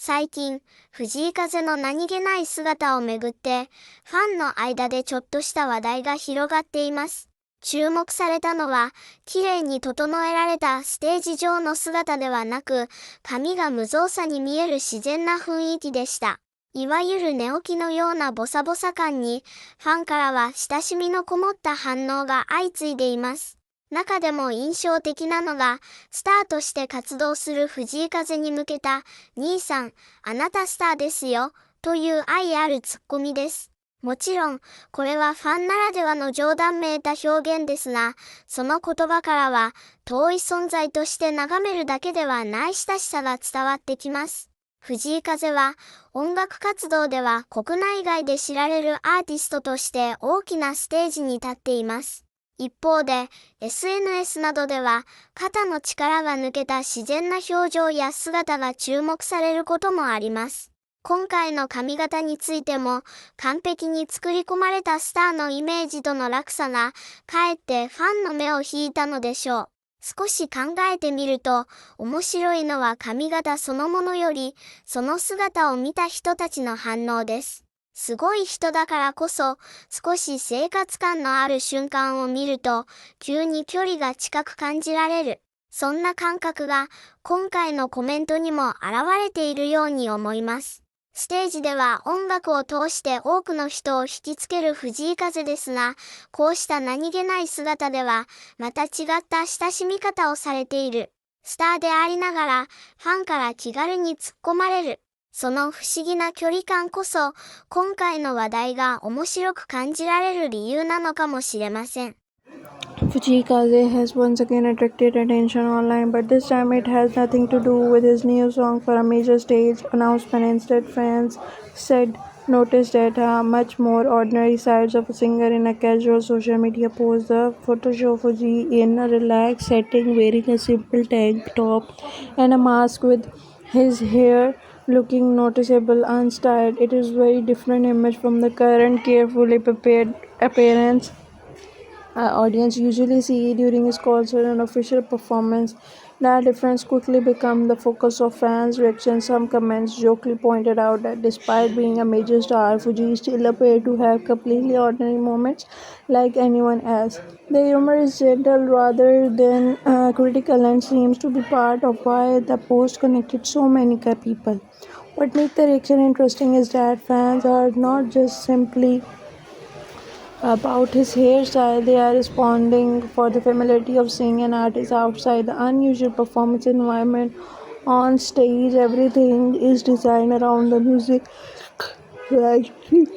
最近、藤井風の何気ない姿をめぐって、ファンの間でちょっとした話題が広がっています。注目されたのは、綺麗に整えられたステージ上の姿ではなく、髪が無造作に見える自然な雰囲気でした。いわゆる寝起きのようなボサボサ感に、ファンからは親しみのこもった反応が相次いでいます。中でも印象的なのが、スターとして活動する藤井風に向けた、兄さん、あなたスターですよ、という愛あるツッコミです。もちろん、これはファンならではの冗談めいた表現ですが、その言葉からは、遠い存在として眺めるだけではない親しさが伝わってきます。藤井風は、音楽活動では国内外で知られるアーティストとして大きなステージに立っています。一方で、SNS などでは、肩の力が抜けた自然な表情や姿が注目されることもあります。今回の髪型についても、完璧に作り込まれたスターのイメージとの落差が、かえってファンの目を引いたのでしょう。少し考えてみると、面白いのは髪型そのものより、その姿を見た人たちの反応です。すごい人だからこそ、少し生活感のある瞬間を見ると、急に距離が近く感じられる。そんな感覚が、今回のコメントにも現れているように思います。ステージでは音楽を通して多くの人を引きつける藤井風ですが、こうした何気ない姿では、また違った親しみ方をされている。スターでありながら、ファンから気軽に突っ込まれる。その不思議な距離感こそ、今回の話題が面白く感じられる理由なのかもしれません。Fujikaze has once again attracted attention online, but this time it has nothing to do with his new song for a major stage announcement. Instead, fans said noticed that much more ordinary sides of a singer in a casual social media post. The photo show Fuji in a relaxed setting, wearing a simple tank top and a mask, with his hair looking noticeable unstyled. It is very different image from the current carefully prepared appearance audience usually see during his concert and official performance. That difference quickly became the focus of fans' reactions. Some comments jokingly pointed out that despite being a major star, Fuji still appeared to have completely ordinary moments like anyone else. The humor is gentle rather than critical and seems to be part of why the post connected so many people. What makes the reaction interesting is that fans are not just simply about his hairstyle, they are responding for the familiarity of seeing an artist outside the unusual performance environment. On stage, everything is designed around the music, lighting,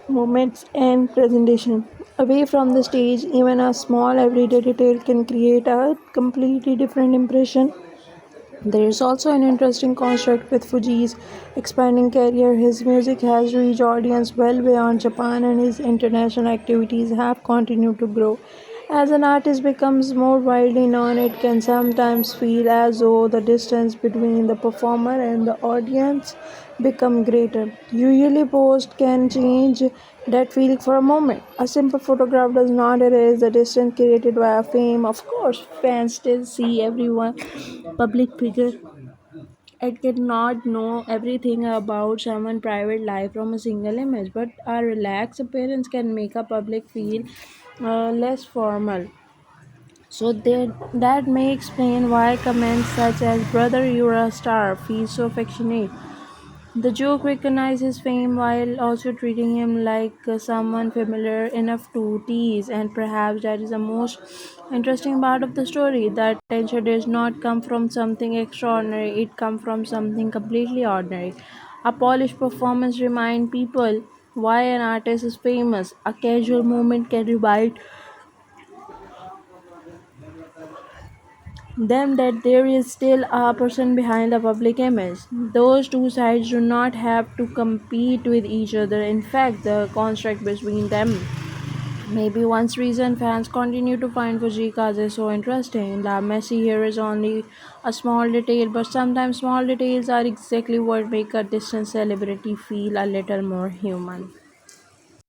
moments, and presentation. Away from the stage, even a small everyday detail can create a completely different impression. There is also an interesting construct with Fuji's expanding career. His music has reached audience well beyond Japan and his international activities have continued to grow. As an artist becomes more widely known, it can sometimes feel as though the distance between the performer and the audience become greater. Usually post can change that feeling for a moment. A simple photograph does not erase the distance created by a fame. Of course, fans still see everyone public figure and cannot know everything about someone's private life from a single image, but a relaxed appearance can make a public feel less formal. So that may explain why comments such as "Brother, you're a star" feel so affectionate. The joke recognizes fame while also treating him like someone familiar enough to tease, and perhaps that is the most interesting part of the story. The attention does not come from something extraordinary, it comes from something completely ordinary. A polished performance reminds people why an artist is famous. A casual moment can remind them that there is still a person behind the public image. Those two sides do not have to compete with each other. In fact, the construct between them may be one reason fans continue to find Fujikaze so interesting. The messy hair is only a small detail, but sometimes small details are exactly what make a distant celebrity feel a little more human.